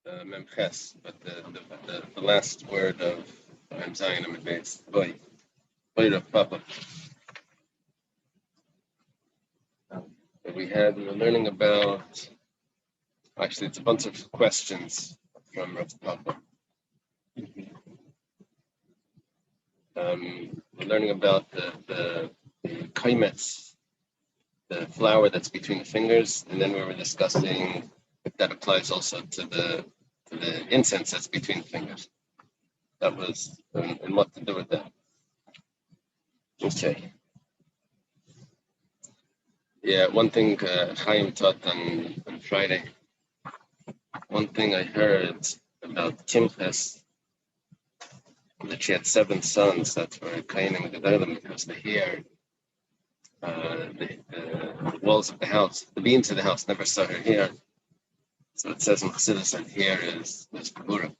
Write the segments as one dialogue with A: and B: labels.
A: Memches, but the last word of Mem Zayin Amid Beis. Boy of Papa. We're learning about. Actually, it's a bunch of questions from Rav Papa. We're learning about the kaimetz, the flower that's between the fingers, and then we were discussing if that applies also to the incense that's between the fingers. That was and what to do with that. Okay. Yeah, one thing Chaim taught on Friday. One thing I heard about Timches, that she had 7 sons that were Kainim Gedolim, because the hair, the walls of the house, the beams of the house never saw her hair. So it says in Chassidus that hair is Kabura.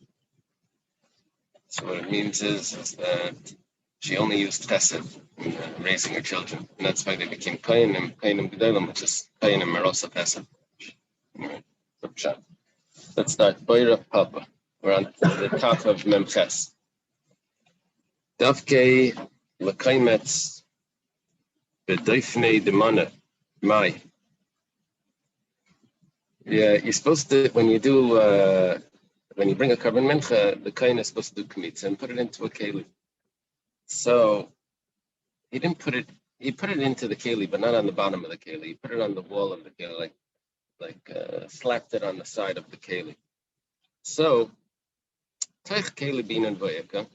A: So what it means is that she only used chesed in raising her children, and that's why they became Kainim Gedolim, which is Kainim Marosa Chesed. Let's start. Boira Papa. We're on the top of Memches. Davkei Lekaimetz Bedoifnei Demana Mai. Yeah, you're supposed to, when you bring a carbon mencha, the kain is supposed to do kmitza and put it into a keli. So he didn't put it. He put it into the keli, but not on the bottom of the keli. He put it on the wall of the keli, slapped it on the side of the keli. So taich keli binan vayaka.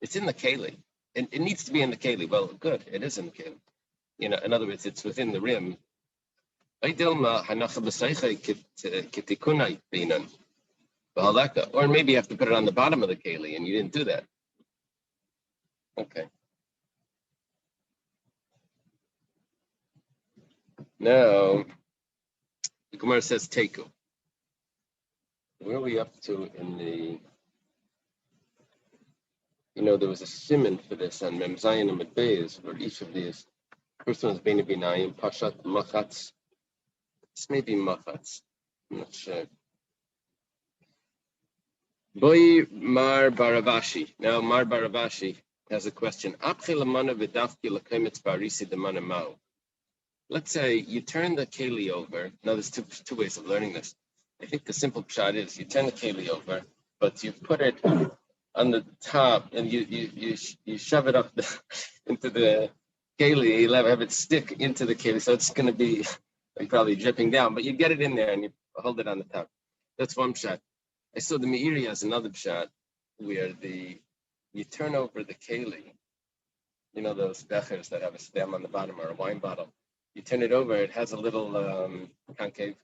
A: It's in the keli. It needs to be in the keli. Well, good. It is in the keli. In other words, it's within the rim. Or maybe you have to put it on the bottom of the keli, and you didn't do that. Okay. Now, the Gemara says Teku. Where are we up to in the... there was a simon for this on Mem Zayin and Beis for each of these. First one is Beini Binayim, Pashat, Machatz. This may be Machatz. I'm not sure. Boy Mar Baravashi. Now, Mar Baravashi has a question. Let's say you turn the keli over. Now, there's two ways of learning this. I think the simple pshat is you turn the keli over, but you put it on the top and you shove it up into the keli. You have it stick into the keli, so it's going to be probably dripping down. But you get it in there and you hold it on the top. That's one pshat. I saw the Meiri has another pshat where you turn over the keli. Those bechers that have a stem on the bottom or a wine bottle. You turn it over. It has a little concave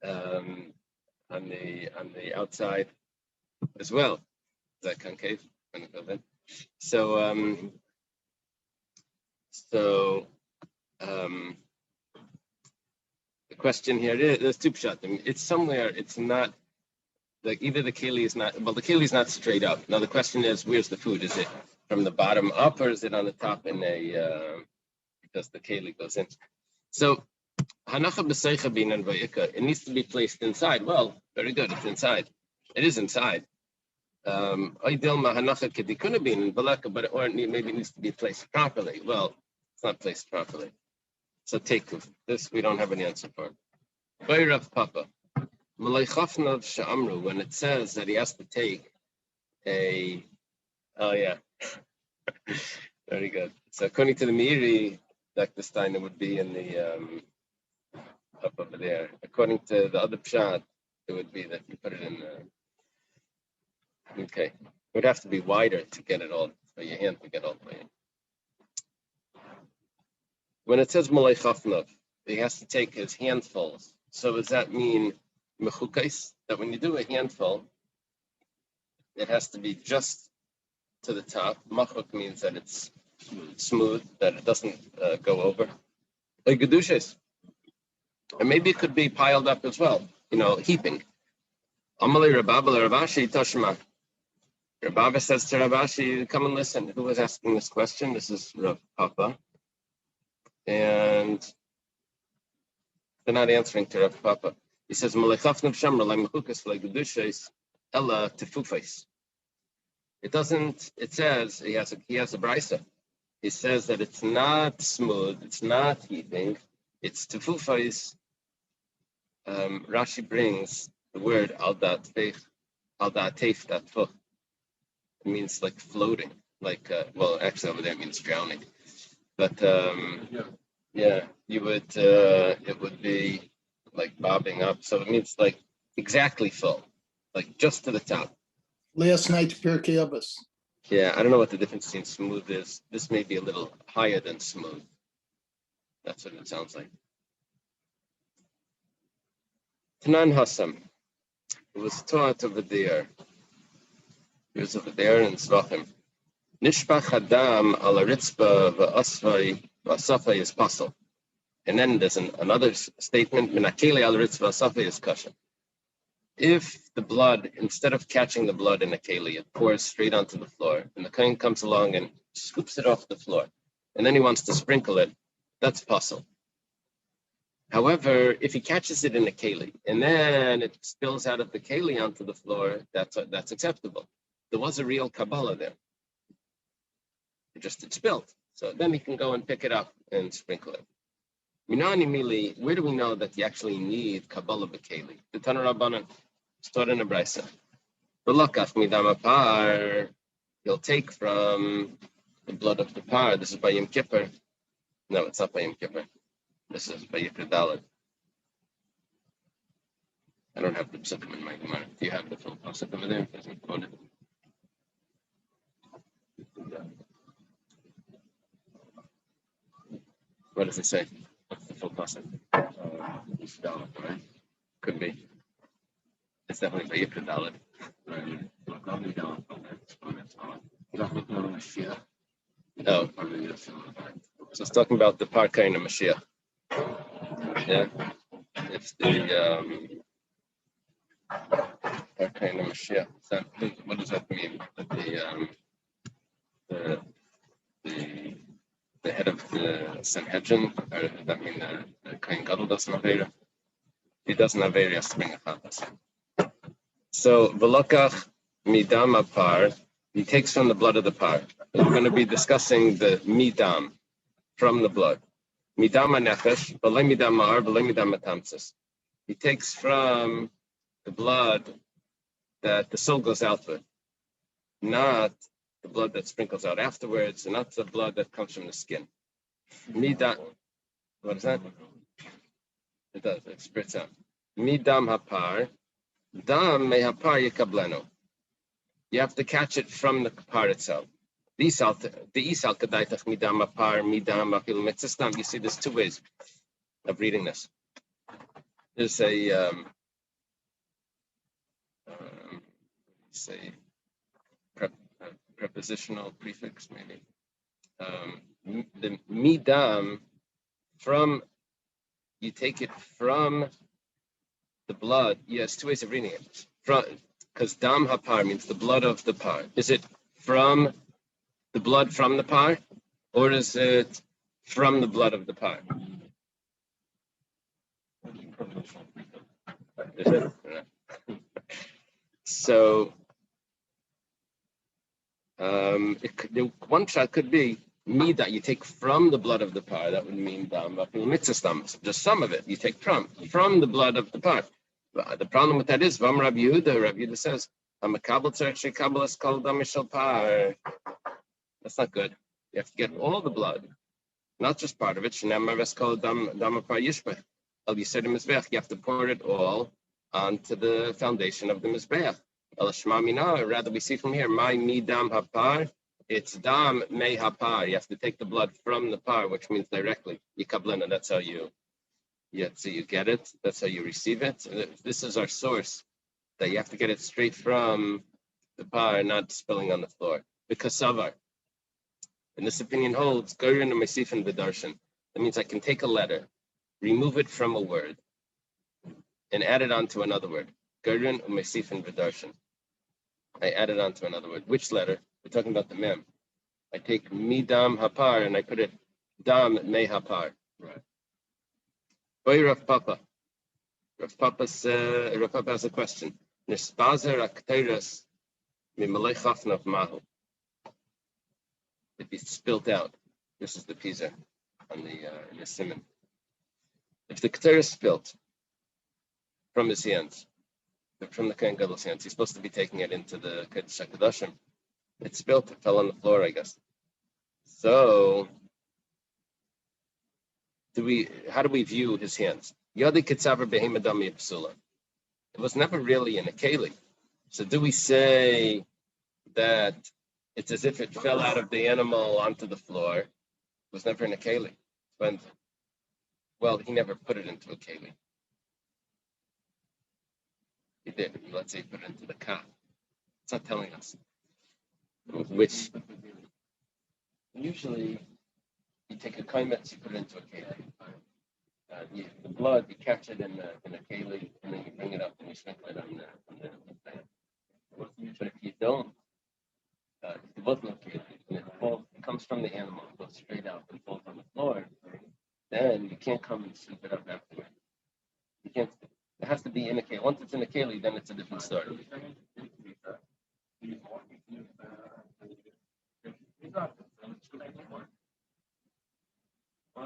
A: on the outside as well. Is that concave? So the question here is, there's two pshat. It's somewhere. It's not like either the keli is not. Well, the keli is not straight up. Now the question is, where's the food? Is it from the bottom up, or is it on the top in because the keli goes in? So hanacha b'seicha binan vayika. It needs to be placed inside. Well, very good. It's inside. It is inside. Or maybe it needs to be placed properly. Well, it's not placed properly. So take this. We don't have an answer for. By Rav Papa, when it says that he has to take a. Oh yeah. Very good. So according to the Meiri, Dr. Steiner would be in the up over there. According to the other pshat, it would be that you put it in the. Okay, it would have to be wider to get it all for your hand to get all the way in. When it says Malay Chafnav, he has to take his handfuls. So does that mean mechukais? That when you do a handful, it has to be just to the top. Machuk means that it's smooth, that it doesn't go over. Like gedushes. And maybe it could be piled up as well, heaping. Amalei Rababa Ravashi Toshma. Rababa says to Ravashi, come and listen. Who was asking this question? This is Rav Papa. And they're not answering to Rav Papa. He says, "Malachafnu b'shamra le'mechukas le'gedushos ella tefufos." It doesn't. It says he has a brisa. He says that it's not smooth, it's not heaving, it's tefufos. Rashi brings the word al da'atef datfuch. It means like floating, like well, actually over there it means drowning. But yeah, you would it would be like bobbing up. So it means like exactly full, like just to the top.
B: Last night's Pirkei Avos.
A: Yeah, I don't know what the difference between smooth is. This may be a little higher than smooth. That's what it sounds like. Tanan Hassam. It was taught over there. It was over there in Tzvachim. Nishbach Adam ala ritzba v'asafai is pasul. And then there's another statement, Minakeli al ritzba v'asafai is kasha. If the blood, instead of catching the blood in a keli, it pours straight onto the floor, and the kohen comes along and scoops it off the floor, and then he wants to sprinkle it, that's pasul. However, if he catches it in a keli, and then it spills out of the keli onto the floor, that's acceptable. There was a real Kabbalah there. It spilled. So then he can go and pick it up and sprinkle it. Minani Mili, where do we know that you actually need Kabbalah B'Keli? The Tana Rabbanan, stored in a brisa. V'lakach midam apar, he'll take from the blood of the par. This is by Yom Kippur. No, it's not by Yom Kippur. This is by Yikra Dalet. I don't have the psukim in my Gemara. Do you have the full pasuk over there? It doesn't quote it. What does it say? What's the full pasuk? Right? Could be. It's definitely by Yikra Dalet. No. So it's talking about the Parka in the Mashiach. Yeah. It's the Parka in the Mashiach. So what does that mean? That the head of the Sanhedrin, or does that mean the Kohen Gadol doesn't have Aveira? He doesn't have Aveira, he has to bring a chatas. So V'lokach midam apar, he takes from the blood of the par. We're going to be discussing the midam, from the blood. Midam nefesh, v'lei midam ma'ar, v'lei midam matamtzis. He takes from the blood that the soul goes out with, not the blood that sprinkles out afterwards, and not the blood that comes from the skin. Midam, what is that? It does, it spits out. Midam hapar, dam me hapar yikableno. You have to catch it from the par itself. The isal kadaitach midam apar midam apil mitzistam. You see, there's two ways of reading this. There's a prepositional prefix, maybe. The midam, from, you take it from the blood. Yes, two ways of reading it. From, because dam hapar means the blood of the par. Is it from the blood from the par, or is it from the blood of the par? Is it? So, one shot could be me that you take from the blood of the par. That would mean dam mitzvah, just some of it you take from the blood of the par. The problem with that is, Vam Rabbi Yehuda says, that's not good. You have to get all the blood, not just part of it. You have to pour it all onto the foundation of the Mizbeach. Rather, we see from here, my mi dam hapar, it's dam me hapar. You have to take the blood from the par, which means directly. Yikablena, that's how you get it. That's how you receive it. This is our source, that you have to get it straight from the par, not spilling on the floor. Because savar. And this opinion holds, Gorin and Mesifin Vidarshan. That means I can take a letter, remove it from a word, and add it onto another word. Gorin and Mesifin Vidarshan. I add it onto another word. Which letter? We're talking about the mem. I take midam hapar and I put it dam me hapar. Right. Boy Rav Papa. Rav Papa has a question. Nispazer akteres mimalei chafnav mahu. If it's spilt out, this is the pizza on in the simon. If the keter is spilt from his hands, from the Kohen Gadol's hands, he's supposed to be taking it into the Kodesh HaKadoshim. It spilt, it fell on the floor, I guess. So, how do we view his hands? Yodi Ketzaver Behemadami Psula. It was never really in a keli. So do we say that it's as if it fell out of the animal onto the floor? It was never in a keli. Well, he never put it into a keli. He did. Let's say he put it into the ka. It's not telling us. Which, usually, you take a kaimetz, you put it into a keli. The blood, you catch it in a keli, and then you bring it up and you sprinkle it on the thing. But if you don't, if it wasn't a keli, and it comes from the animal, it goes straight out and falls on the floor, then you can't come and sweep it up afterward. You can't. It has to be in a keli. Once it's in a keli, then it's a different story.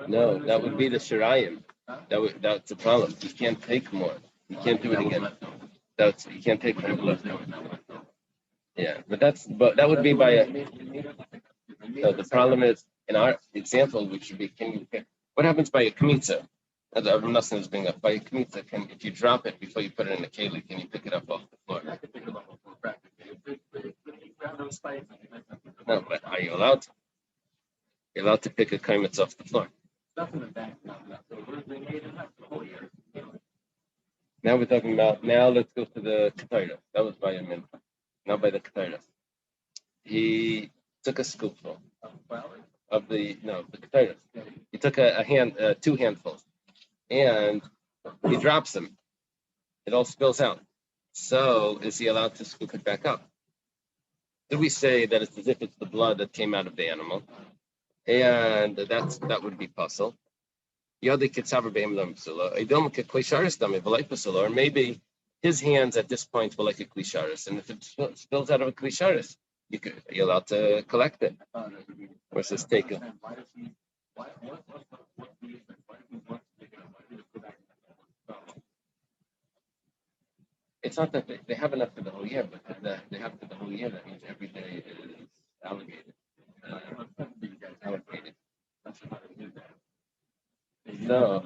A: No, that would be the shirayim. That's the problem. You can't take more. You can't do it again. You can't take more. Yeah, but that would be by a. No, the problem is in our example, which would be what happens by a kmitza? As Nothing is being up by a kmitza. If you drop it before you put it in a keli, can you pick it up off the floor? No, but are you allowed to? You're allowed to pick a kaimetz off the floor. Now we're talking about. Now let's go to the ketayra. That was by a min. Now by the ketayra. He took a scoopful of the ketayra. He took two handfuls, and he drops them. It all spills out. So is he allowed to scoop it back up? Do we say that it's as if it's the blood that came out of the animal? And that would be puzzle. Or maybe his hands at this point were like a klisharis, and if it spills out of a klisharis, you're allowed to collect it. Versus take it. It's not that they have enough for the whole year, but they have for the whole year. That means every day is allocated. No.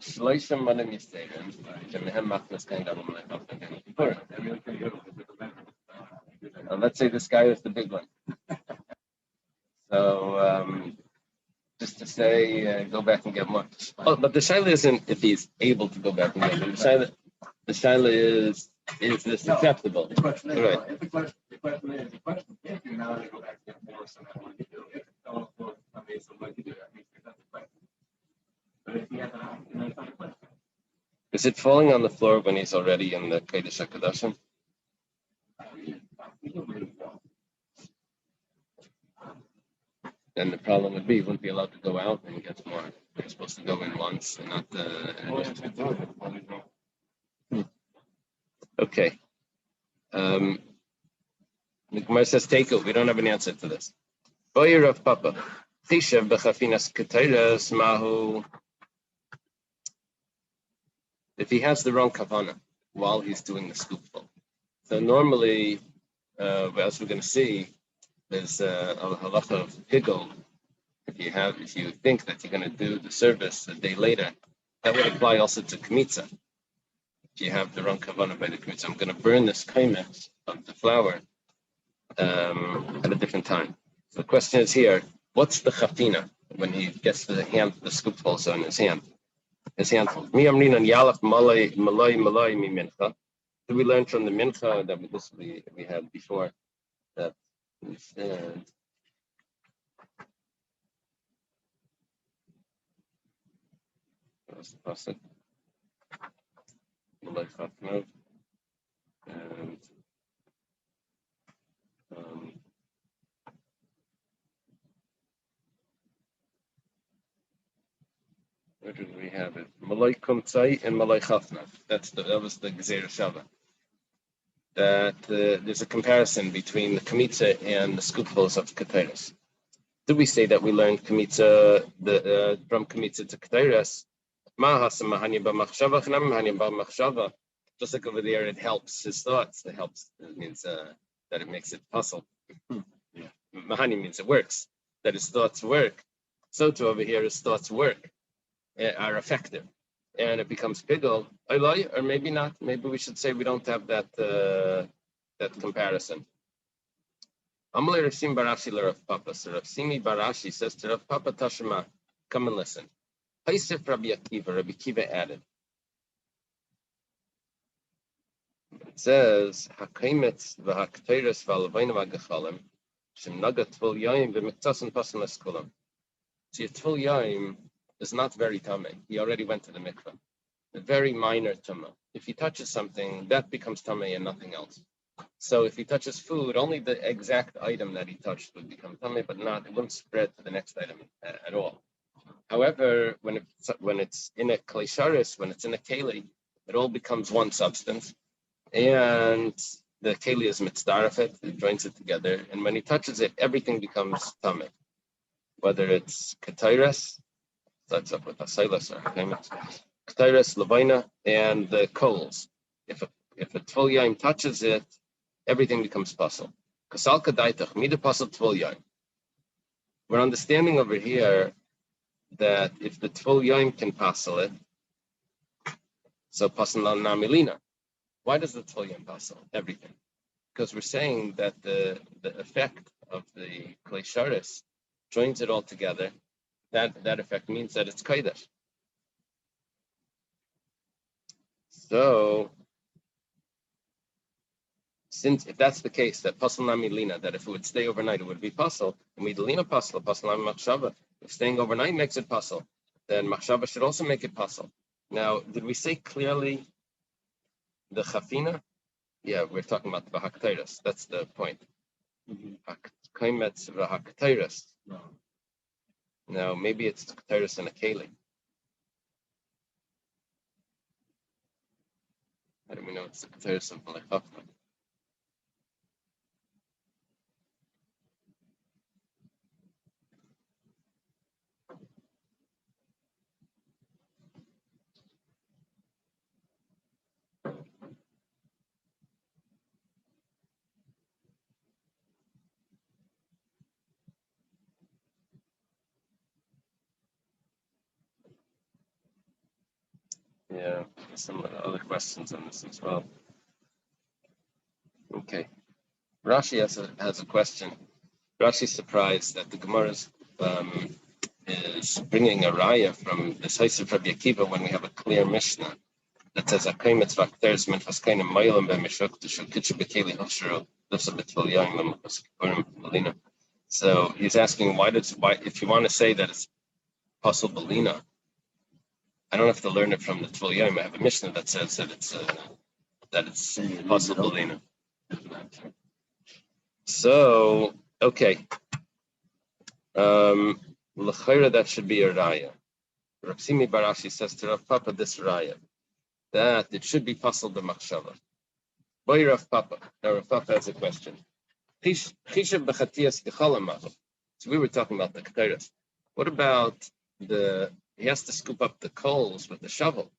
A: Shloishim manim yisayim. Shemehem machnas kain gadol melech after let's say this guy is the big one. So just to say, go back and get more. Oh, but the shaila isn't if he's able to go back and get more. The shaila is this acceptable?
C: The question is,
A: right.
C: If the question is, if you're now going to go back and get more, so that's what you do. If it's all for somebody, so what you do, that makes sense. But if he has an option, that's not a question.
A: Is it falling on the floor when he's already in the Kodesh HaKadoshim? Then the problem would be he wouldn't be allowed to go out and he gets more. You're supposed to go in once and not. Okay. The Gemara says, take it. We don't have an answer to this. Boyer of Papa. Tishav b'chafinas ketayras mahu. If he has the wrong kavanah while he's doing the scoopful. So normally, as we're going to see, there's a halacha of higel. If you think that you're going to do the service a day later, that would apply also to kmitza. If you have the wrong kavanah by the kmitza, I'm going to burn this kaimet of the flour at a different time. So the question is here: what's the chafina when he gets the scoop also in his hand? His handful. Do we learn from the mincha that we had before that we said what's the pasuk? And Where did we have it? Malay kumtzai and malay chafna. That was the Gezer Shava. That there's a comparison between the kamitza and the scoopfuls of keteres. Did we say that we learned kamitza from kamitza to keteres? Just like over there, it helps his thoughts. It helps. It means that it makes it puzzle. Yeah. Mahani means it works. That his thoughts work. So too over here, his thoughts work, are effective, and it becomes pigul. Or maybe not. Maybe we should say we don't have that comparison. Amalei Rav Simi Barashi Rav Papa. So Rav Simi Barashi says to Rav Papa Tashema, come and listen. Haisif Rabbi Akiva added. It says, Hakaimitz v'hakteres v'alavainu v'agachalim shemnaga tvul yaim v'miktasin pasan eskulam. So your tvul yaim is not very tamei. He already went to the mikveh. A very minor tumah. If he touches something, that becomes tamei and nothing else. So if he touches food, only the exact item that he touched would become tamei, but it wouldn't spread to the next item at all. However, when it's in a kleisharis, when it's in a keli, it all becomes one substance. And the keli is mitzdarafet, it joins it together, and when he touches it, everything becomes tamei. Whether it's ketairas, that's up with asailas or ketairas, lavaina, and the coals. If a tvul yaim touches it, everything becomes pasul. Kasal kadaitach mida pasul tvul yaim. We're understanding over here that if the tvul yaim can pasul it, so pasul na milina. Why does the tvul yaim pasul everything? Because we're saying that the effect of the kleisharis joins it all together. That effect means that it's kaidash. So, since if that's the case, that pasul nami lina, that if it would stay overnight, it would be pasul. And we delina pasul nami machshava. If staying overnight makes it pasul, then machshava should also make it pasul. Now, did we say clearly the chafina? Yeah, we're talking about the hakteres. That's the point. Kaimetz v'hakteres. Now, maybe it's ketairas and a keli. How do we know it's the ketairas of malay chafna? Yeah, some other questions on this as well. Okay, Rashi has a question. Rashi's surprised that the Gemara is bringing a raya from the Sais of Rabbi Akiva when we have a clear Mishnah that says "Akay mitzvah teres minchas kain ma'ilem b'mishuk t'shukitzu b'keli hashru l'sa b'tvul yaim l'machas belina." So he's asking why if you want to say that it's pasul belina, I don't have to learn it from the tvul yaim. I have a Mishnah that says that it's pasul belina. So okay, l'chayra that should be a raya. Rav Simi Barashi says to Rav Papa this raya that it should be pasul b'machshava. Boy Rav Papa. Now Rav Papa has a question. So we were talking about the ketairas. What about he has to scoop up the coals with the shovel?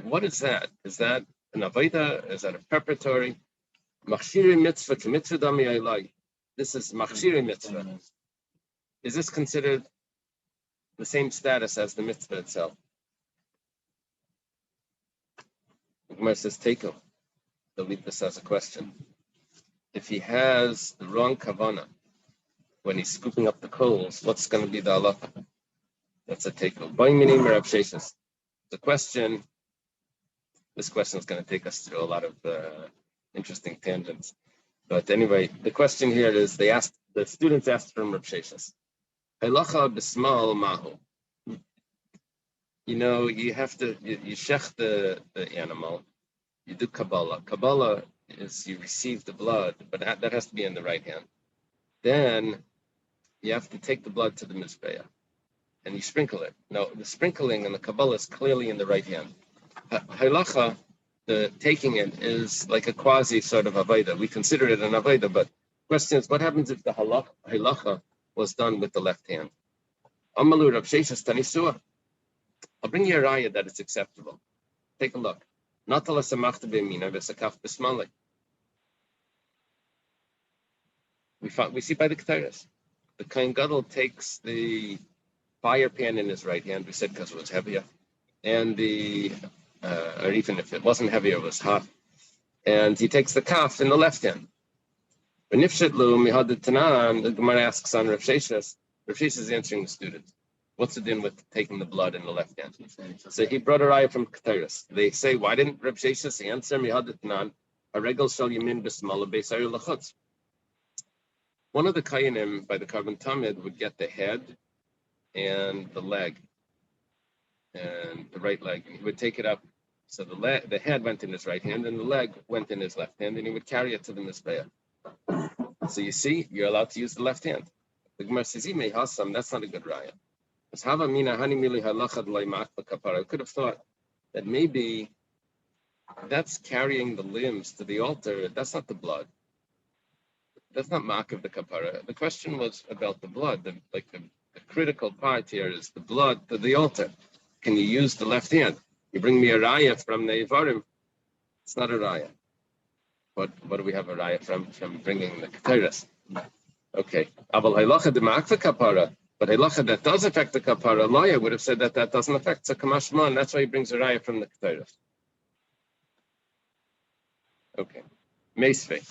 A: What is that? Is that an avodah? Is that a preparatory? Machshiri mitzvah k'mitzvah dami aylai. This is machshiri mitzvah. Is this considered the same status as the mitzvah itself? The Gemara says teiko. They'll leave this as a question. If he has the wrong kavanah when he's scooping up the coals, what's going to be the halacha? That's a teiko. This question is going to take us through a lot of interesting tangents. But anyway, the question here is the students asked from Rav Sheshes. Halacha b'smal mahu. You have to, you shech the animal, you do Kabbalah. Kabbalah is you receive the blood, but that has to be in the right hand. Then you have to take the blood to the Mizbeah. and you sprinkle it. Now, the sprinkling in the Kabbalah is clearly in the right hand. Halacha, the taking it, is like a quasi sort of avodah. We consider it an avodah, but the question is, what happens if the halacha was done with the left hand? Amalu Rav Sheshes Tanisua. I'll bring you a raya that it's acceptable. Take a look. Not a lasamachta b'yamina v'sakaf b'smalei. We see by the Ketores. The Kohen Gadol takes the fire pan in his right hand. We said because it was heavier, and or even if it wasn't heavier, it was hot. And he takes the kaf in the left hand. When Nifshetlu mihad tanan, the Gemara asks on Rav Sheshes. Rav Sheshes is answering the student. What's the din with taking the blood in the left hand? So he brought a raya from Ketores. They say, why didn't Rav Sheshes answer mihad tanan? A regal shal yamin b'smala b'sayir lachutz. One of the kayanim by the carbon tamid would get the head and the leg, and the right leg, and he would take it up. So the head went in his right hand, and the leg went in his left hand, and he would carry it to the mizbeach. So you see, you're allowed to use the left hand. The Gemara says, that's not a good raya. I could have thought that maybe that's carrying the limbs to the altar. That's not the blood. That's not mark of the kapara. The question was about the blood. The critical part here is the blood to the altar. Can you use the left hand? You bring me a raya from the Ivarim. It's not a raya. What do we have a raya from bringing the Ketores? Okay. Abal halacha de ma'akva kapara. But halacha that does affect the kapara, lawyer would have said that doesn't affect. So kamashma, and that's why he brings a raya from the Ketores. Okay. Meisvei.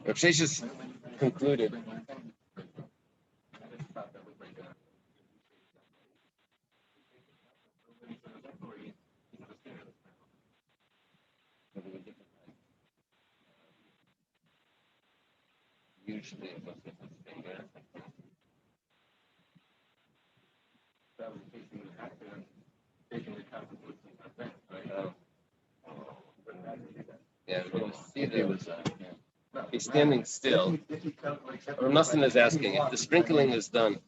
A: Rav Sheshes concluded. Usually it was with his finger. Yeah, we're going to see there was he's standing still. Or nothing is asking if the sprinkling is done.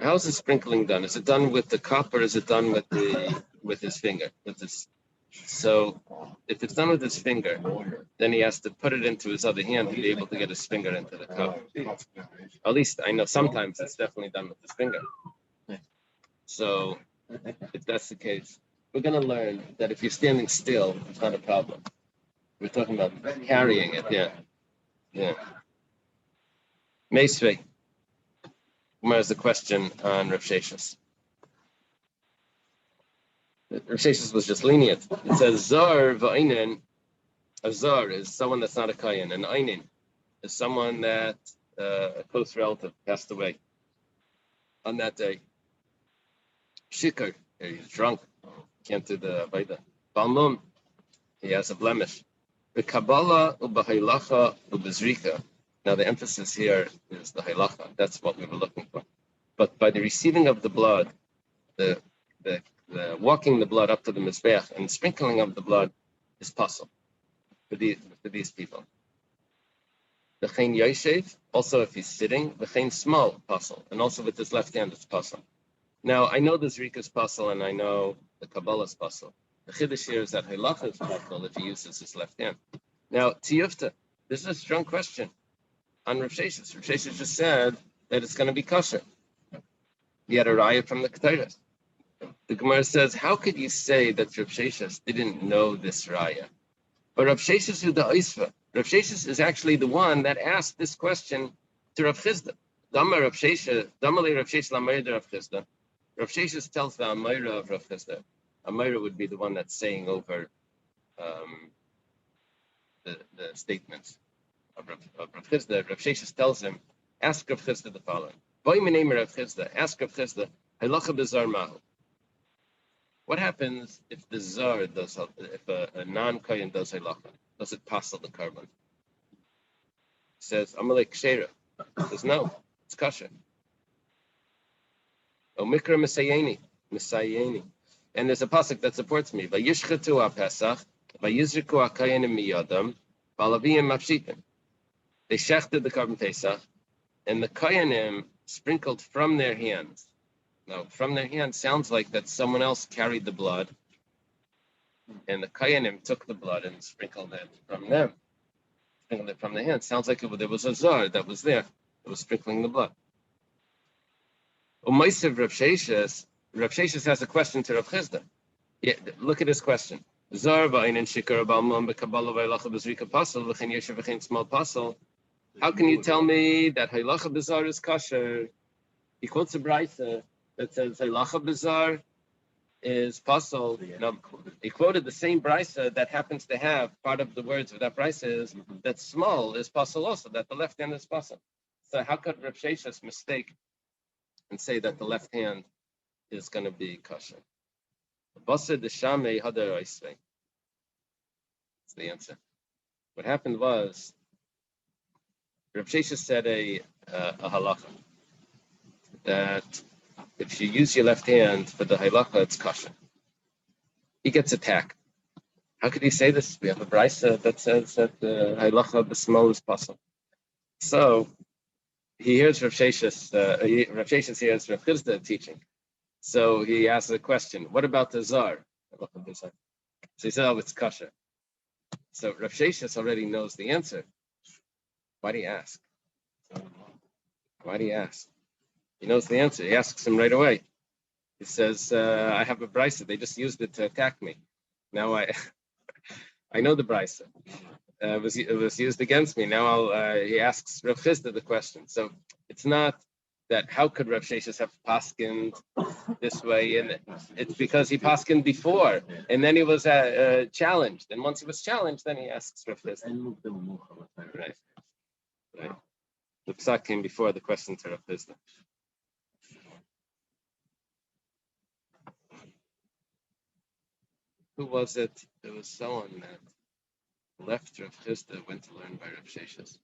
A: How is the sprinkling done? Is it done with the cup or is it done with his finger? So if it's done with his finger, then he has to put it into his other hand to be able to get his finger into the cup. At least I know sometimes it's definitely done with his finger. So if that's the case, we're going to learn that if you're standing still, it's not a problem. We're talking about carrying it, yeah. Meisvei. Where's the question on Rav Sheshes? Rav Sheshes was just lenient. It says zar v'einin. A zar is someone that's not a kayan, and einin is someone that a close relative passed away on that day. Shikar, he's drunk, can't do the avodah. Balmum, he has a blemish. The Kabbalah u'b'haylacha u'b'zrika. Now the emphasis here is the haylacha. That's what we were looking for. But by the receiving of the blood, the walking the blood up to the mizbeach and sprinkling of the blood is possible for these people. The chen yoshev, also if he's sitting, the chen small possible, and also with his left hand it's possible. Now I know the zrika is possible, and I know the Kabbalah is possible. The chiddush here is that halacha is possible if he uses his left hand. Now, tiyufta, this is a strong question on Rav Sheshes. Rav Sheshes just said that it's going to be kosher. He had a raya from the Ketores. The Gemara says, how could you say that Rav Sheshes didn't know this raya? But Rav Sheshes is the oisva. Rav Sheshes is actually the one that asked this question to Rav Chisda. Damar Rav Sheshes, Damali Rav Sheshes Lamayr Rav Chisda. Rav Sheshes tells the Amayra of Rav Chisda. Amayra would be the one that's saying over the statements of Rav Chisda. Rav Sheshes tells him, ask Rav Chisda the following. Rav Chisda, ask Rav Chisda, halacha b'zar mahu. What happens if the zar does, if a non-kohen does halacha? Does it passel the carbon? He says, Amalek Shera. He says, no, it's kosher. O mikra misayeni. And there's a pasuk that supports me. Vayishchetu ha-pesach, vayizriku ha-kayanim miyadam, v'alaviyim mafshitim. They shechted the carbon pesach, and the kayanim sprinkled from their hands. Now, from their hands sounds like that someone else carried the blood, and the Kayanim took the blood and sprinkled it from them. Sprinkled it from their hands. Sounds like there was a Zar that was there that was sprinkling the blood. Umaysiv Rav Sheshes has a question to Rav Chizda. Yeah, look at his question. Zar v'ainin shikar b'almon b'kabala v'halacha b'zrika pasal v'chein yesher v'chein small pasal. How can you tell me that halacha b'zar is kosher? He quotes a brayta that says halacha b'zar is pasal. No, he quoted the same brayta that happens to have part of the words of that brayta is that small is pasal also, that the left hand is pasal. So how could Rav Sheshes mistake and say that the left hand is going to be kosher? That's the answer. What happened was, Rav Sheshes said a halacha that if you use your left hand for the halacha, it's kosher. He gets attacked. How could he say this? We have a brayta that says that the halacha b'smol is possible. So he hears Rav Sheshes. Rav Sheshes hears Rav Chizda teaching. So he asks a question: what about the zar? So he said, "Oh, it's kosher." So Rav Sheshes already knows the answer. Why do you ask? Why do you ask? He knows the answer. He asks him right away. He says, "I have a brisa. They just used it to attack me. Now I know the brisa. It was used against me. Now he asks Rav Chizda the question. So it's not that how could Rav Sheshes have paskined this way, and it's because he paskined before, and then he was challenged, and once he was challenged, then he asks Rav Chizda. Right. The psak came before the question to Rav Chizda. Who was it? There was someone that left Rav Chizda, went to learn by Rav Sheshes.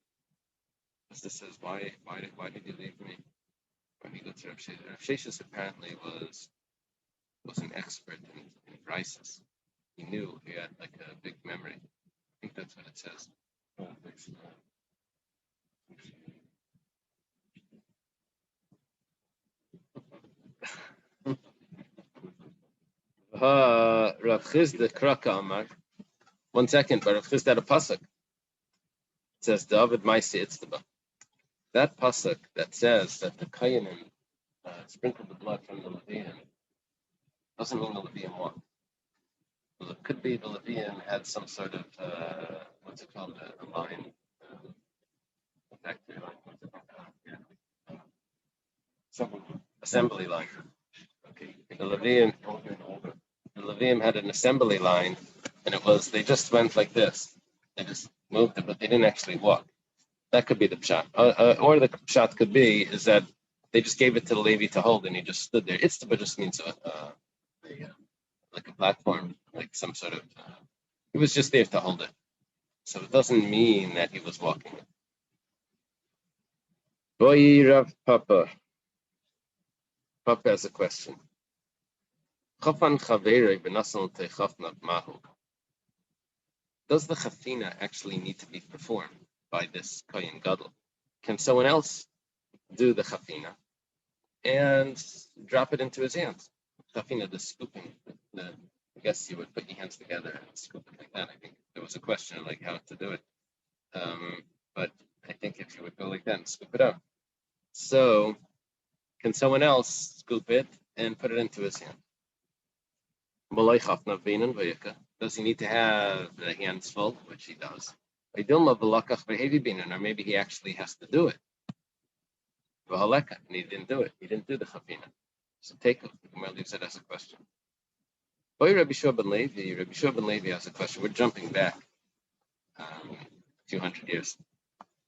A: Chizda says, why did you leave me? Why did you go to Rav Sheshes? Rav Sheshes apparently was an expert in brises. He knew, he had like a big memory. I think that's what it says. Rav Chizda Kraka Amar. 1 second, but Rav Chizda had a pasuk. It says, David Maisi Itztaba. That pasuk that says that the Kayanim sprinkled the blood from the Levium doesn't mean the Levium won. Well, it could be the Levium had some sort of, what's it called, a line, a factory line, what's it called? Assembly line. Okay. The Levium had an assembly line, and they just went like this. They just moved it, but they didn't actually walk. That could be the pshat. Or the pshat could be is that they just gave it to the Levi to hold, and he just stood there. Itztaba just means like a platform, like some sort of. He was just there to hold it, so it doesn't mean that he was walking. Boy, Rav Papa. Papa has a question. Does the chafina actually need to be performed by this kohen gadol? Can someone else do the chafina and drop it into his hands? Chafina, the scooping. I guess you would put your hands together and scoop it like that. I think there was a question like how to do it, but I think if you would go like that and scoop it up. So, can someone else scoop it and put it into his hand? Does he need to have the hands full, which he does? Or maybe he actually has to do it. And he didn't do it. He didn't do the chafina. So take it. The Gemara leaves it as a question. Rabbi Shua ben Levi has a question. We're jumping back a few hundred years.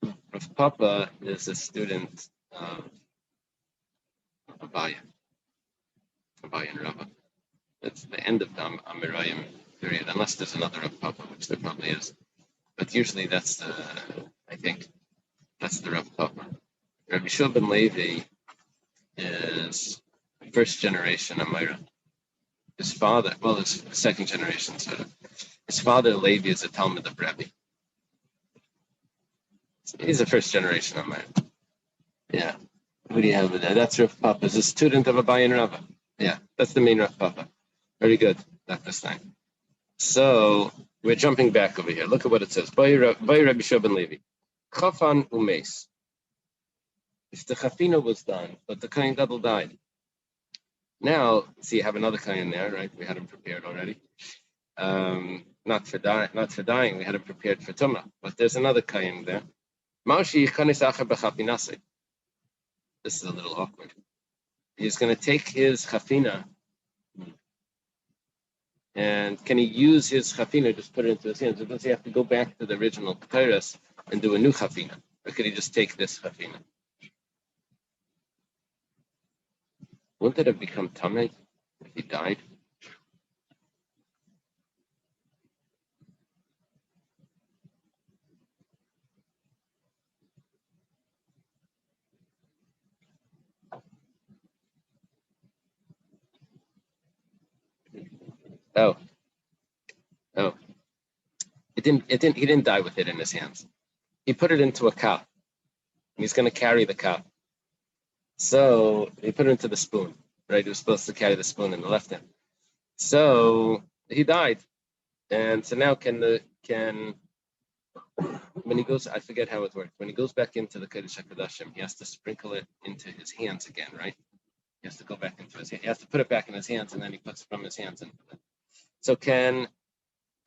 A: Rav Papa is a student of Abaya and Rabbah. It's the end of the Amirayim period, unless there's another Rav Papa, which there probably is. But usually that's the Rav Papa. Rabbi Shua ben Levi is first generation Amira. His father, well, his second generation sort of. His father Levi is a Talmud of Rebbe. He's a first generation Amira. Yeah. What do you have there? That's Rav Papa. Is a student of Abaye and Rava. Yeah, that's the main Rav Papa. Very good, Dr. Stein. So we're jumping back over here. Look at what it says. By Rabbi Shoban Levi. Chafan umes. If the chafina was done, but the Kohen Gadol died. Now, see, you have another Kohen there, right? We had him prepared already. Not for dying. We had him prepared for Tumah. But there's another Kohen there. Maushi yichanis acher b'chapinase. This is a little awkward. He's going to take his chafina, and can he use his chafina, just put it into his hands? Or does he have to go back to the original papyrus and do a new chafina? Or could he just take this chafina? Wouldn't it have become tamei if he died? Oh. He didn't die with it in his hands. He put it into a cup. He's going to carry the cup. So he put it into the spoon, right? He was supposed to carry the spoon in the left hand. So he died. And so now when he goes, I forget how it works. When he goes back into the Kodesh HaKodashim, he has to sprinkle it into his hands again, right? He has to go back into his hands. He has to put it back in his hands, and then he puts from his hands into it. So can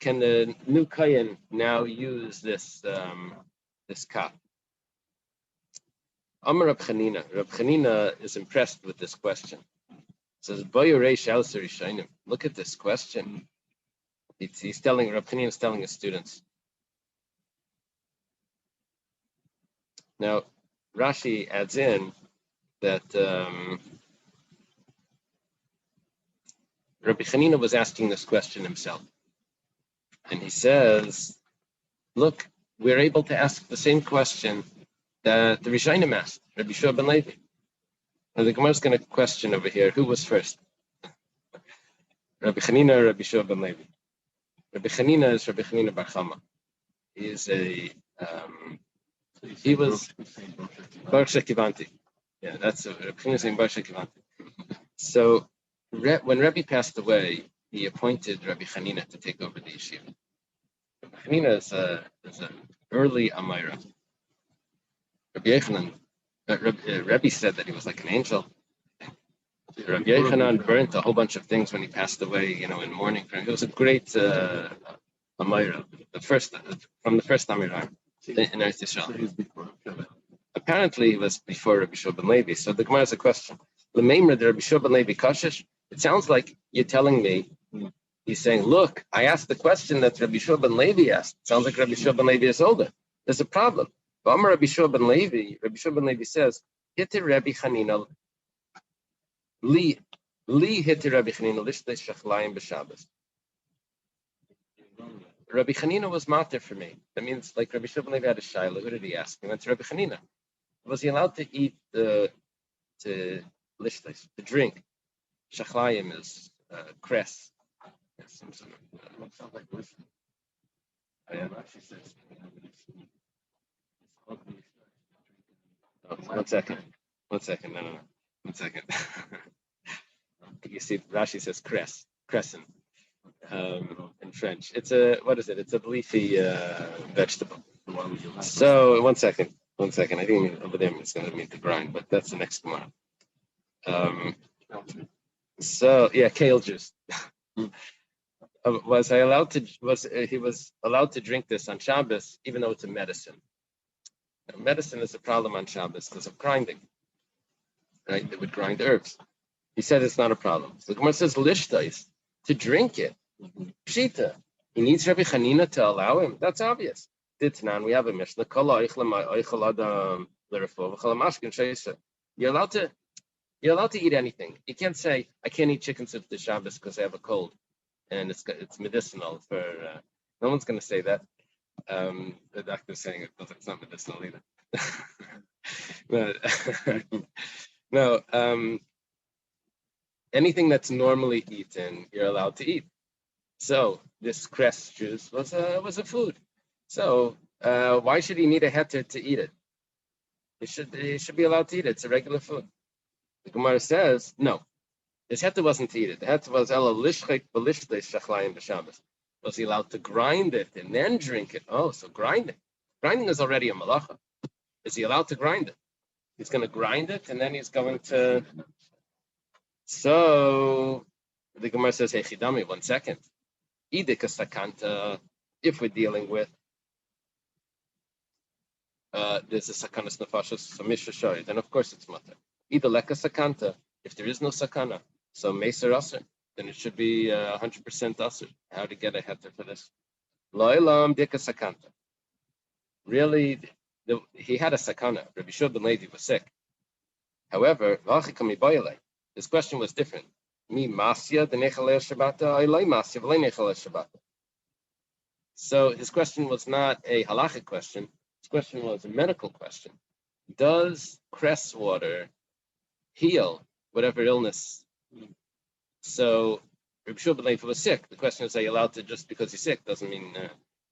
A: the new Kohen now use this cup? Amar Rab Chanina. Rab Chanina is impressed with this question. Says, look at this question. He's telling, Rab Chanina is telling his students. Now, Rashi adds in that Rabbi Chanina was asking this question himself. And he says, look, we're able to ask the same question that the Rishonim asked, Rabbi Shua ben Levi. Now the Gemara is going to question over here, who was first? Rabbi Chanina or Rabbi Shua ben Levi? Rabbi Chanina is Rabbi Chanina Bar Chama. He was Baruch Shekivanti. Yeah, that's Rabbi Chanina saying Baruch Shekivanti. So when Rabbi passed away, he appointed Rabbi Chanina to take over the yeshiva. Rabbi Chanina is an early Amira. Rabbi Yechanan, Rabbi said that he was like an angel. Rabbi Yechanan burnt a whole bunch of things when he passed away, in mourning for him. He was a great Amira, from the first Amira in Eretz Yisrael. Apparently, he was before Rabbi Shua ben Levi. So the Gemara has a question. L'meimer de Rabbi Shua ben Levi kashish. It sounds like you're telling me. He's saying, look, I asked the question that Rabbi Shua ben Levi asked. It sounds like Rabbi Shua ben Levi is older. There's a problem. Rabbi Shua ben Levi says, Hitti Rabbi Chanina, Li Hitti Rabbi Chanina, Lishte Shachlayim b'Shabbos. Rabbi Chanina was matir for me. That means, like Rabbi Shua ben Levi had a shayla. Who did he ask? He went to Rabbi Chanina. Was he allowed to eat to drink? Shachlayim is cress. Yes, some sort of, sounds like listen. Oh, yeah. Oh, one second. No. 1 second. You see, Rashi says crescent, in French. It's It's a leafy vegetable. So 1 second. I think over there it's going to mean to grind, but that's the next one. So yeah, kale juice. He was allowed to drink this on Shabbos, even though it's a medicine. Now, medicine is a problem on Shabbos because of grinding, right? They would grind herbs. He said it's not a problem. So the Gemara says lishtais, to drink it. Pshita. He needs Rabbi Chanina to allow him. That's obvious. Ditnan, we have a Mishnah. You're allowed to eat anything. You can't say I can't eat chicken soup this Shabbos because I have a cold. And it's medicinal for. No one's going to say that. The doctor's saying it's not medicinal either. But no, anything that's normally eaten, you're allowed to eat. So this cress juice was a food. So why should he need a heter to eat it? He should be allowed to eat it. It's a regular food. The Gemara says no. His heta wasn't to eat it. The heta was ela lishchek b'lishtei shachlayim b'Shabbos. Was he allowed to grind it and then drink it? Oh, so grinding. Grinding is already a malacha. Is he allowed to grind it? He's going to grind it and then he's going to. So the Gemara says, "Hey, chidami, 1 second. Idika sakanta. If we're dealing with there's a sakanas nefashos, so mishra shari, then of course it's mutter. Ida leka sakanta. If there is no sakana, so meser aser, then it should be 100% aser. How to get a heter for this? Lo'ilam dika sakanta. Really, he had a sakana. Rabbi Shua ben Levi was sick. However, his question was different. Mi masya the nechalei shabata, ilay masya v'lei nechalei shabata. So his question was not a halachic question. His question was a medical question. Does cress water heal whatever illness? So Rabbi Shua ben Levi was sick. The question is, are you allowed to, just because he's sick doesn't mean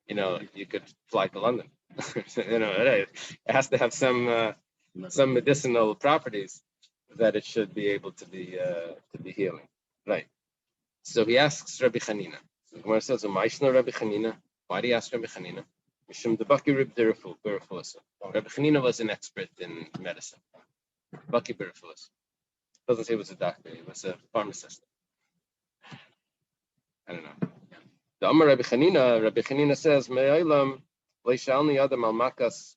A: you could fly to London. It has to have some medicinal properties that it should be able to be healing, right? So he asks Rabbi Chanina. So the Gemara says, Rabbi Chanina. Why do you ask Rabbi Chanina? Rabbi Chanina was an expert in medicine. Baki Berafus. Doesn't say he was a doctor. He was a pharmacist. I don't know. The Amar Rabbi Chanina says, Me'aylam leishalni adam al makas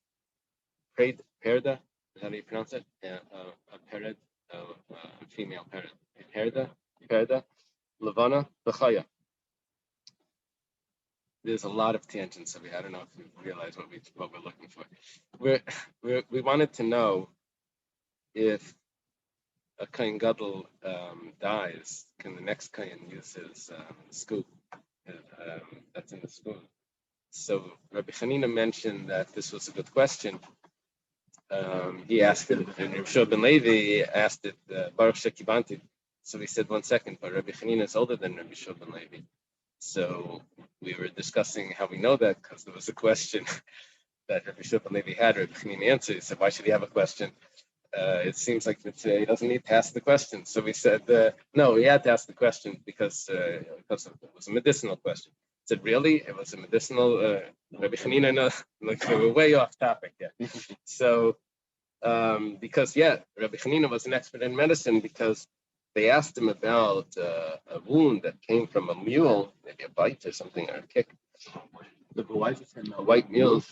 A: perda. Is that how you pronounce it? A pered, a female pered. Perda, levana, b'chaya. There's a lot of tangents over here. I don't know if you realize what we're looking for. We wanted to know if a Kohen Gadol dies, can the next Kohen use his scoop that's in the spoon? So Rabbi Chanina mentioned that this was a good question. He asked it, and Rabbi Shua ben Levi asked it, Baruch Shekibanti. So he said, 1 second, but Rabbi Chanina is older than Rabbi Shua ben Levi. So we were discussing how we know that, because there was a question that Rabbi Shua ben Levi had. Rabbi Chanina answered. He said, why should he have a question? It seems like he doesn't need to ask the question. So we said, no, he had to ask the question because it was a medicinal question. I said, really? It was a medicinal? Rabbi Chanina, no, like we were way off topic. Yeah. So, because, Rabbi Chanina was an expert in medicine because they asked him about a wound that came from a mule, maybe a bite or something, or a kick.
C: The
A: a white mule.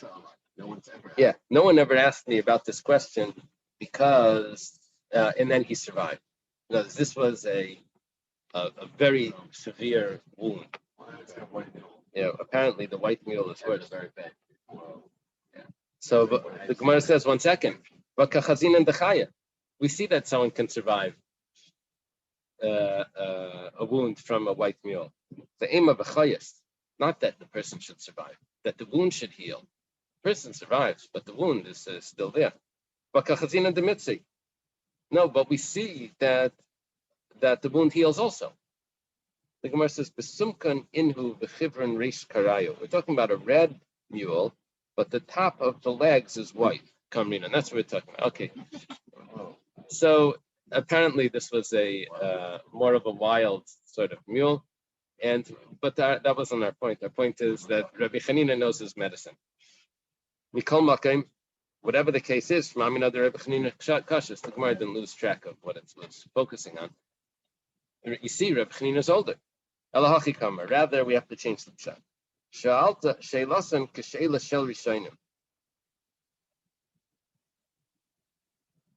A: No one ever asked me about this question because, and then he survived. Because this was a very severe wound. Apparently the white mule is worse. Very bad. So the Gemara says, 1 second. We see that someone can survive a wound from a white mule. The aim of a chayas, not that the person should survive, that the wound should heal. The person survives, but the wound is still there. No, but we see that the wound heals also. The Gemara says, "Besumkan inhu b'chivron reish karayo." We're talking about a red mule, but the top of the legs is white. Kamrina, that's what we're talking about. Okay. So apparently this was a more of a wild sort of mule, but that wasn't our point. Our point is that Rabbi Chanina knows his medicine. Mikol Makim, whatever the case is, from Aminad Rabbi Chanina Kashas, the Gemara didn't lose track of what it was focusing on. You see, Rabbi Chanina is older. Elahachi Kama. Rather, we have to change the pshat. Sha'alta she'elasan k'she'ela shel rishayim.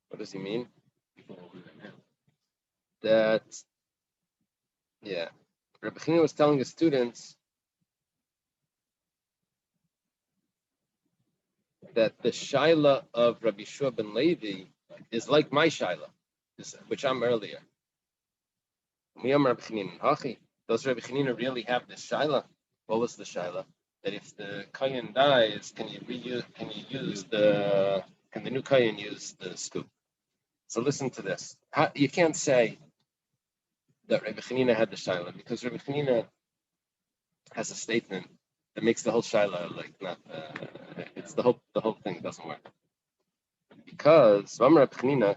A: What does he mean? That, Rabbi Chanina was telling his students that the shaila of Rabbi Shua ben Levi is like my shaila, which I'm earlier. Does Rabbi Chanina really have this shaila? What was the shaila? That if the kohen dies, can the new kohen use the scoop? So listen to this. You can't say that Rabbi Chanina had the shaila because Rabbi Chanina has a statement that makes the whole shaila like not. It's the whole thing doesn't work Because Rabbi Chanina,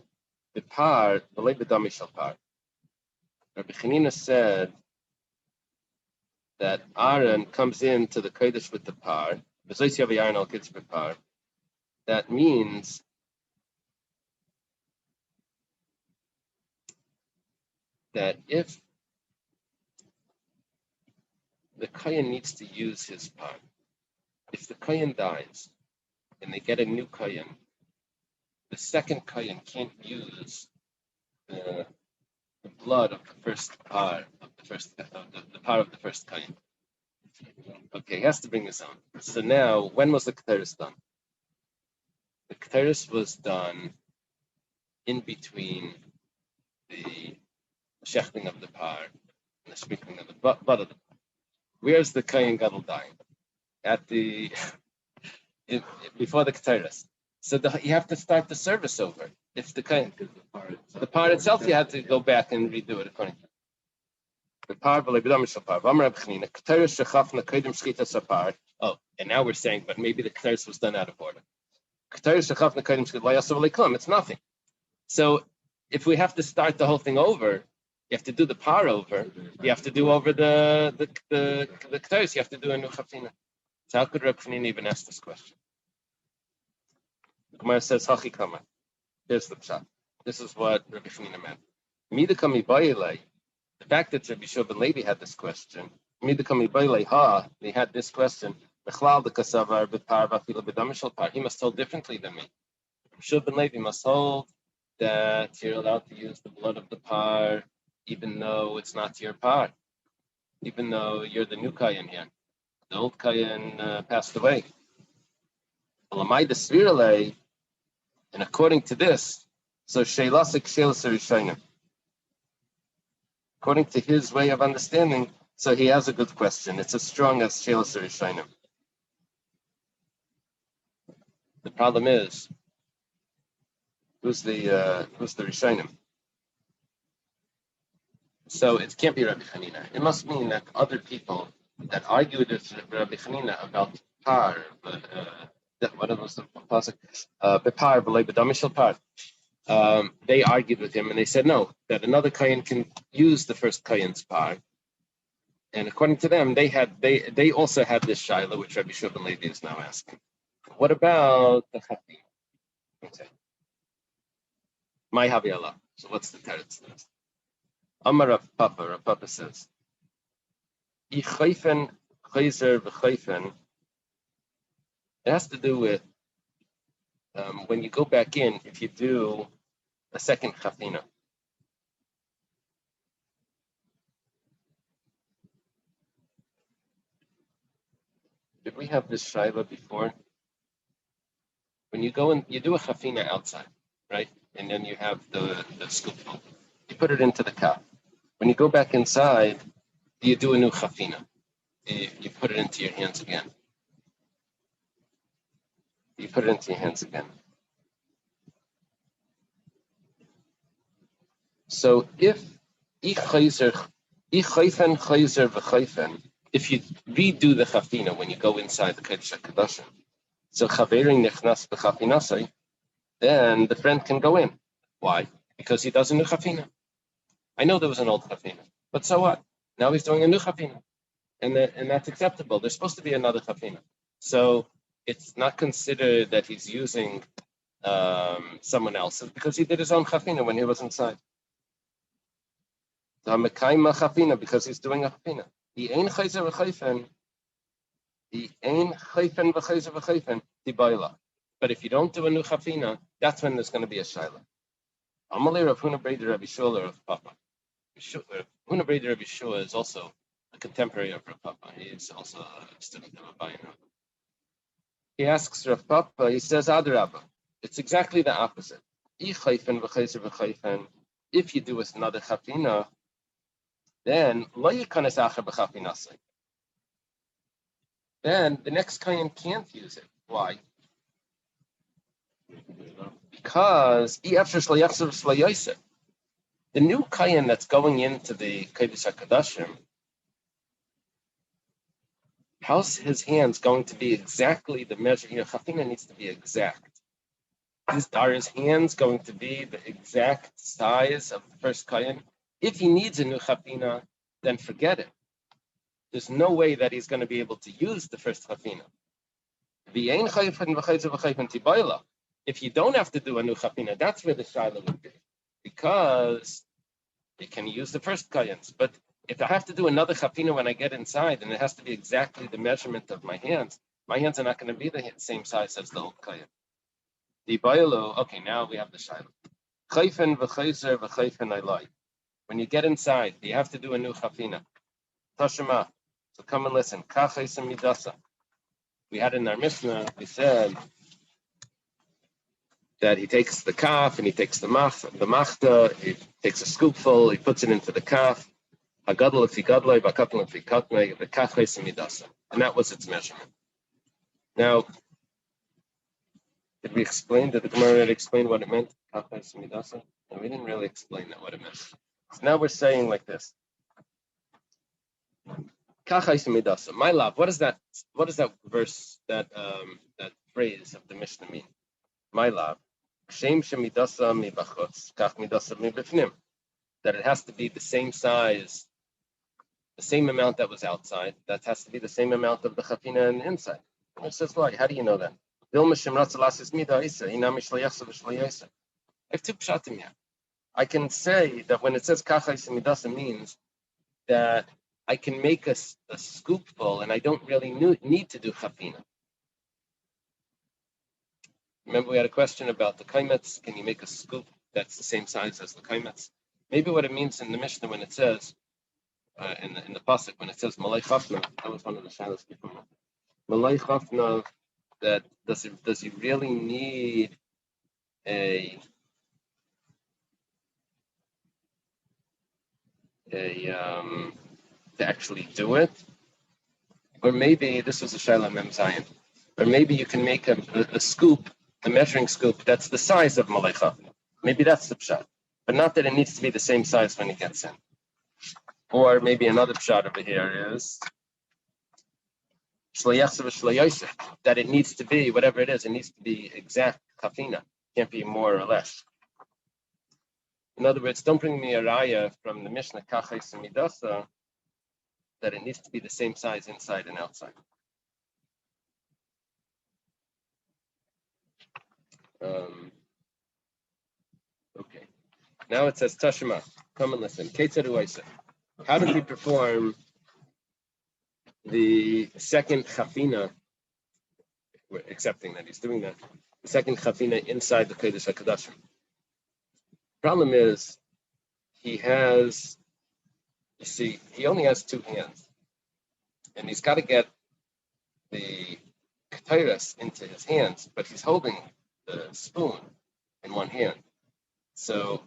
A: the par, the Levi Damishal par. Rabbi Chanina said that Aaron comes into the Kodesh with the par. That means that if the Kayan needs to use his par, if the Kayan dies and they get a new Kayan, the second Kayan can't use the blood of the first par of the first the par of the first Kayan. Okay, he has to bring this on. So now, when was the Keteris done? The Keteris was done in between the shechting of the par and the sprinkling of the blood of the par. Where's the Kayan Gadol dying? At the before the Keteris. So you have to start the service over. If the Kayan, the par itself, you have to go back and redo it according to the par. Oh, and now we're saying, but maybe the Keteris was done out of order. It's nothing. So if we have to start the whole thing over, you have to do the par over. You have to do over the Keteris. You have to do a new chafina. So how could Reb Chanina even ask this question? The Gemara says, "Hachi kama." Here's the pshat. This is what Rabbi Chanina meant. Midakami bayilei. The fact that Rabbi Shua ben Levi had this question. Midakami bayilei ha. They had this question. Bechlal the kasavar b'par v'afila b'damishal par. He must hold differently than me. Rabbi Shua ben Levi must hold that you're allowed to use the blood of the par, even though it's not your par, even though you're the new kayan here. The old kayan passed away. And according to this, so sheilasik sheilas rishayim. According to his way of understanding, so he has a good question. It's as strong as sheilas rishayim. The problem is, who's the rishayim? So it can't be Rabbi Chanina. It must mean that other people that argued with Rabbi Chanina about par, what was the pasuk? Bepar b'lei b'damishal par. They argued with him and they said no, that another kayan can use the first kayan's par. And according to them, they also had this shaila, which Rabbi Shua ben Levi is now asking. What about the chafina? Okay. My havi Allah. So what's the teretz? Amar Rav Papa says, it has to do with when you go back in, if you do a second chafina. Did we have this shaila before? When you go in, you do a chafina outside, right? And then you have the scoopful. You put it into the cup. When you go back inside, you do a new chafina. You put it into your hands again. You put it into your hands again. So if you redo the chafina when you go inside the Kodesh HaKadoshim, so chaveri nichnas b'chafinasai, then the friend can go in. Why? Because he does a new chafina. I know there was an old chafina, but so what? Now he's doing a new chafina, and that's acceptable. There's supposed to be another chafina, so it's not considered that he's using someone else's because he did his own chafina when he was inside. The mekayim chafina because he's doing a chafina. The ein chayzer v'chayfen. The ein chayfen v'chayzer v'chayfen tibayla. But if you don't do a new chafina, that's when there's going to be a shaila. Amalei Rav Huna Breder Rabbi Shua of Papa. Huna Breder Rabbi Shua is also a contemporary of Rav Papa. He is also a student of Abayin. He asks Rav Papa. He says, Adarabba. It's exactly the opposite. If you do another chafina, then then the next kayan can't use it. Why? Because the new kayan that's going into the Kodesh HaKadoshim, how's his hands going to be exactly the measure? Chafina needs to be exact. Are his hands going to be the exact size of the first kayan? If he needs a new chafina, then forget it. There's no way that he's going to be able to use the first chafina. If you don't have to do a new chafina, that's where the shaila would be, because you can use the first kayans. But if I have to do another chafina when I get inside, and it has to be exactly the measurement of my hands are not going to be the same size as the old kayan. The bayalo, okay, now we have the shaila. Chayfen v'chayzer v'chayfen aylai. When you get inside, you have to do a new chafina. Tashema. So come and listen. Kachaysim midasa. We had in our Mishnah, we said that he takes the kaf and he takes the machta, he takes a scoopful, he puts it into the kaf. Hagadol if he gadloi, bakatl if he katmei, the kachaysim midasa. And that was its measurement. Now, did the Gemara already explain what it meant? Kachaysim midasa? No, we didn't really explain that, what it meant. So now we're saying like this. My love, what does that verse, that phrase of the Mishnah mean? My love, that it has to be the same size, the same amount that was outside, that has to be the same amount of the chafina and inside. And it says, why? How do you know that? I have two pshatim here. I can say that when it says kachais midasa means that I can make a scoopful and I don't really need to do chafina. Remember, we had a question about the kaimetz. Can you make a scoop that's the same size as the kaimetz? Maybe what it means in the Mishnah when it says, in the pasuk when it says malay chafna, that was one of the shalos before. Malay chafna, that does he really need to actually do it? Or maybe this was a shaila mem zayin. Or maybe you can make a scoop, a measuring scoop that's the size of malay chafna. Maybe that's the pshat, but not that it needs to be the same size when it gets in. Or maybe another pshat over here is that it needs to be whatever it is. It needs to be exact chafina. Can't be more or less. In other words, don't bring me a raya from the Mishnah kachais midasa that it needs to be the same size inside and outside. Okay. Now it says Tashima. Come and listen. How did he perform the second chafina? We're accepting that he's doing that. The second chafina inside the Kodesh HaKodashim. Problem is, he only has two hands, and he's got to get the ketairas into his hands, but he's holding the spoon in one hand, so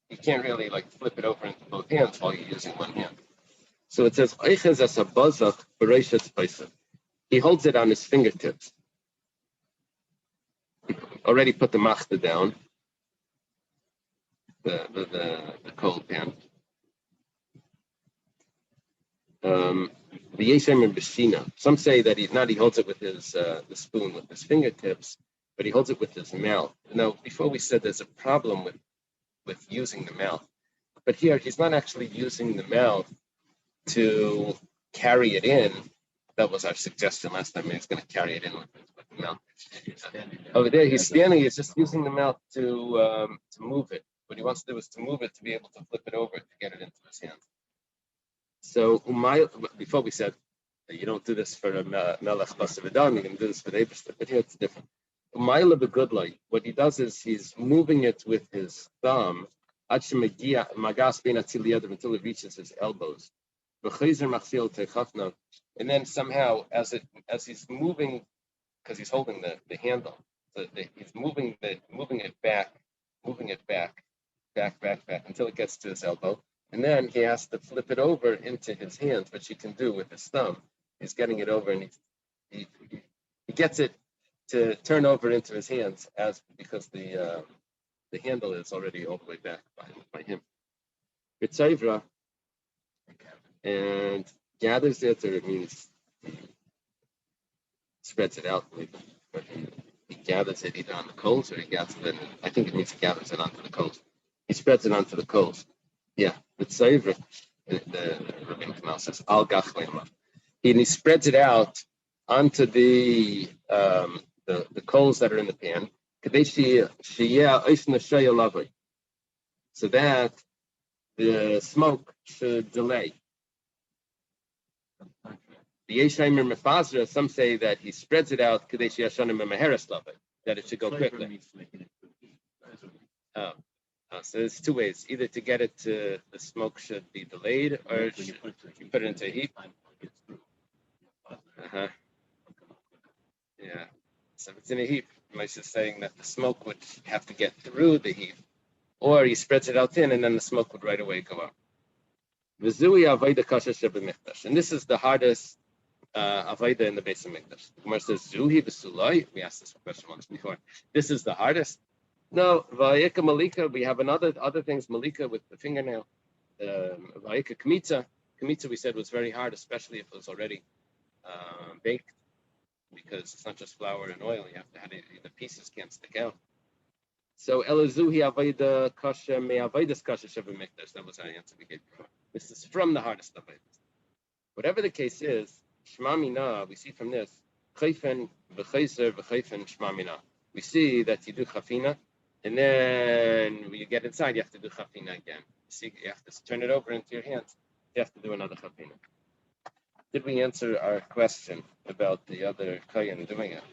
A: you can't really flip it over into both hands while you're using one hand. So it says he holds it on his fingertips. He already put the machta down, the cold pan. The Yeshem and Beshina. Some say that he holds it with his the spoon with his fingertips, but he holds it with his mouth. Now, before we said there's a problem with using the mouth, but here he's not actually using the mouth to carry it in. That was our suggestion last time. He was going to carry it in with the mouth. Over there, he's standing. He's just using the mouth to move it. What he wants to do is to move it to be able to flip it over to get it into his hands. So before we said that you don't do this for a melech basavidam, you can do this for the Eibishter, but here it's different. What he does is he's moving it with his thumb until it reaches his elbows. And then somehow, as he's moving, because he's holding the handle, so he's moving it back until it gets to his elbow. And then he has to flip it over into his hands, which he can do with his thumb. He's getting it over, and he gets it to turn over into his hands because the handle is already all the way back by him. B'tzayvra, and gathers it, or it means he spreads it out, but he gathers it either on the coals or he gathers it. I think it means he gathers it onto the coals. He spreads it onto the coals. Yeah, it's favorite. The Rabbi Kamal says al gachleima. And he spreads it out onto the coals that are in the pan. So that the smoke should delay. The Yeshaimer Mefazra, some say that he spreads it out that it should go quickly. So there's two ways: either to get it to the smoke should be delayed, or you put it into a heap. Yeah. So if it's in a heap, Moshe is saying that the smoke would have to get through the heap, or he spreads it out thin, and then the smoke would right away go up. And this is the hardest avodah in the base of Mikdash. The Gemara says, "Zuhi v'sulai." We asked this question once before. This is the hardest. No, va'yika malika. We have other things. Malika with the fingernail. Va'yika kmitza. Kmitza we said was very hard, especially if it was already baked, because it's not just flour and oil. You have to have it, the pieces can't stick out. So elazuhi avodah kasha me avodas kasha sheva Mikdash. That was our answer we gave before. This is from the hardest avodas. Whatever the case is, Shema Mina, we see from this, Chayfen v'chayzer v'chayfen Shema Mina. We see that you do chafina, and then when you get inside, you have to do chafina again. See, you have to turn it over into your hands. You have to do another chafina. Did we answer our question about the other kohen doing it?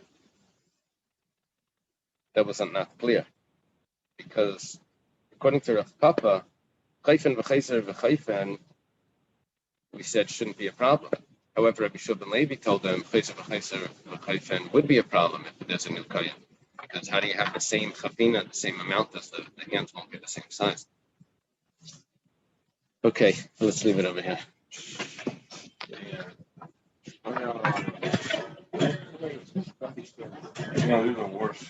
A: That wasn't not clear, because according to Rav Papa, Chayfen v'chayzer v'chayfen, we said shouldn't be a problem. However, Rabbi Shua ben Levi told them chayzer v'chayzer v'chayfen would be a problem if there's a new kohen, because how do you have the same chafina, the same amount as the hands won't be the same size? Okay, let's leave it over here.
C: Yeah, these are worse.